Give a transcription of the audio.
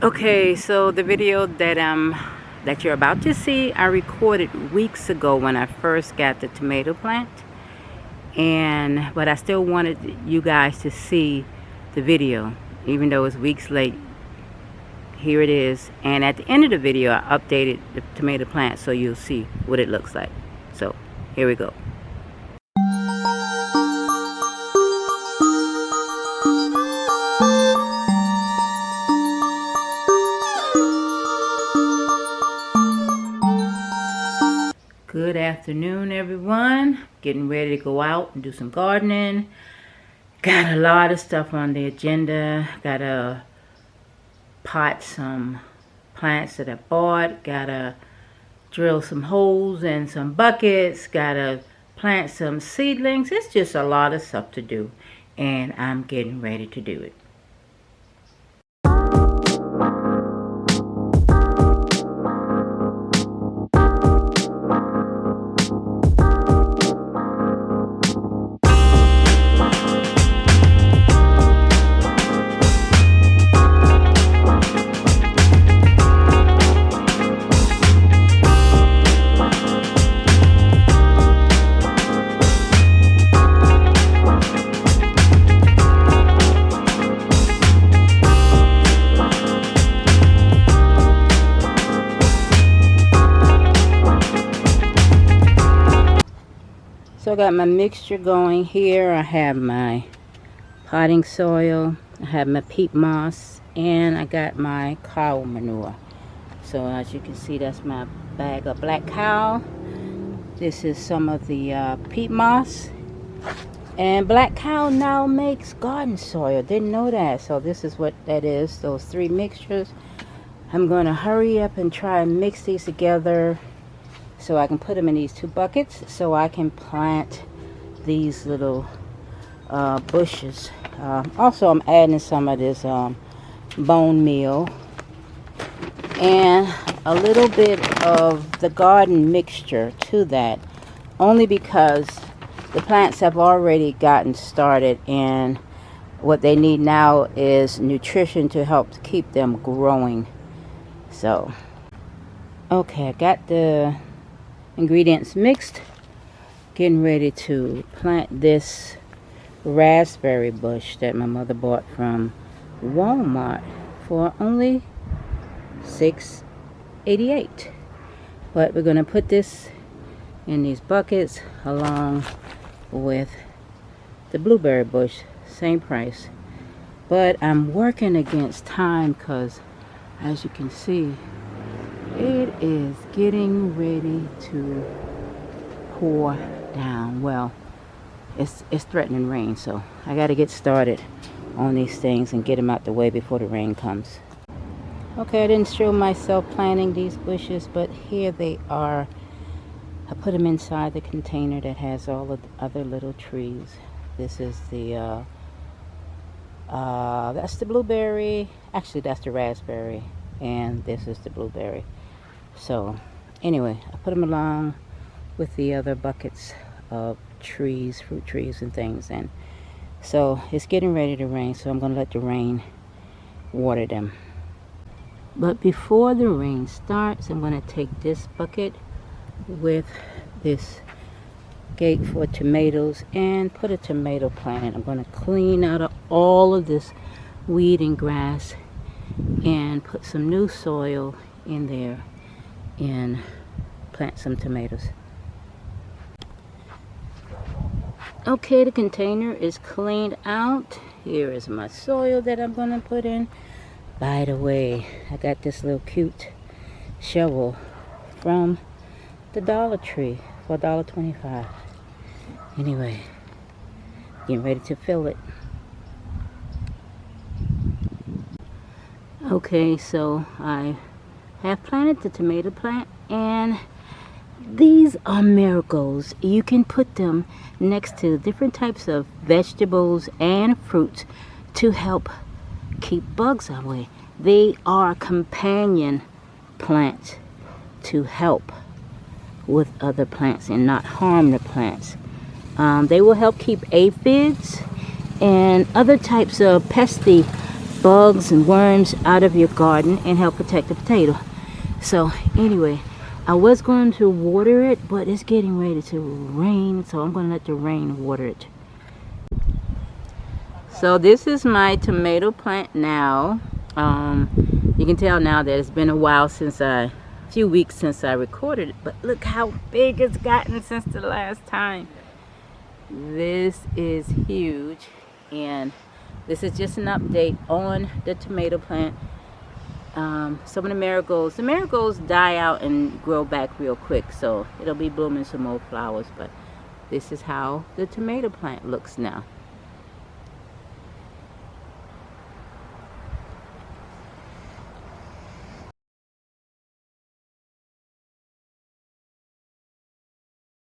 Okay, so the video that you're about to see, I recorded weeks ago when I first got the tomato plant, but I still wanted you guys to see the video, even though it's weeks late. Here it is, and at the end of the video, I updated the tomato plant so you'll see what it looks like. So here we go. Good afternoon, everyone. Getting ready to go out and do some gardening. Got a lot of stuff on the agenda. Gotta pot some plants that I bought. Gotta drill some holes in some buckets. Gotta plant some seedlings. It's just a lot of stuff to do, and I'm getting ready to do it. So I got my mixture going here. I have my potting soil, I have my peat moss, and I got my cow manure. So as you can see, that's my bag of black cow. This is some of the peat moss. And black cow now makes garden soil. Didn't know that. So this is what that is, those three mixtures. I'm going to hurry up and try and mix these together so I can put them in these two buckets so I can plant these little bushes. Also, I'm adding some of this bone meal and a little bit of the garden mixture to that, only because the plants have already gotten started and what they need now is nutrition to help keep them growing. So, okay, I got the ingredients mixed. Getting ready to plant this raspberry bush that my mother bought from Walmart for only $6.88. But we're going to put this in these buckets along with the blueberry bush, same price. But I'm working against time because, as you can see, it is getting ready to pour down. Well, it's threatening rain, so I got to get started on these things and get them out the way before the rain comes. Okay, I didn't show myself planting these bushes, but here they are. I put them inside the container that has all of the other little trees. This is the that's the blueberry. Actually, that's the raspberry, and this is the blueberry. So anyway, I put them along with the other buckets of trees, fruit trees and things, and so it's getting ready to rain, so I'm going to let the rain water them. But before the rain starts, I'm going to take this bucket with this gate for tomatoes and put a tomato plant in. I'm going to clean out of all of this weed and grass and put some new soil in there and plant some tomatoes. Okay, the container is cleaned out. Here is my soil that I'm going to put in. By the way, I got this little cute shovel from the Dollar Tree for $1.25. Anyway, getting ready to fill it. Okay, so I have planted the tomato plant, and these are miracles. You can put them next to different types of vegetables and fruits to help keep bugs away. They are companion plants to help with other plants and not harm the plants. They will help keep aphids and other types of pesky bugs and worms out of your garden and help protect the potato. So anyway, I was going to water it, but it's getting ready to rain, so I'm going to let the rain water it. So this is my tomato plant now. You can tell now that it's been a while since a few weeks since I recorded it, but look how big it's gotten since the last time. This is huge, and this is just an update on the tomato plant. Some of the marigolds die out and grow back real quick, so it'll be blooming some more flowers, but this is how the tomato plant looks now.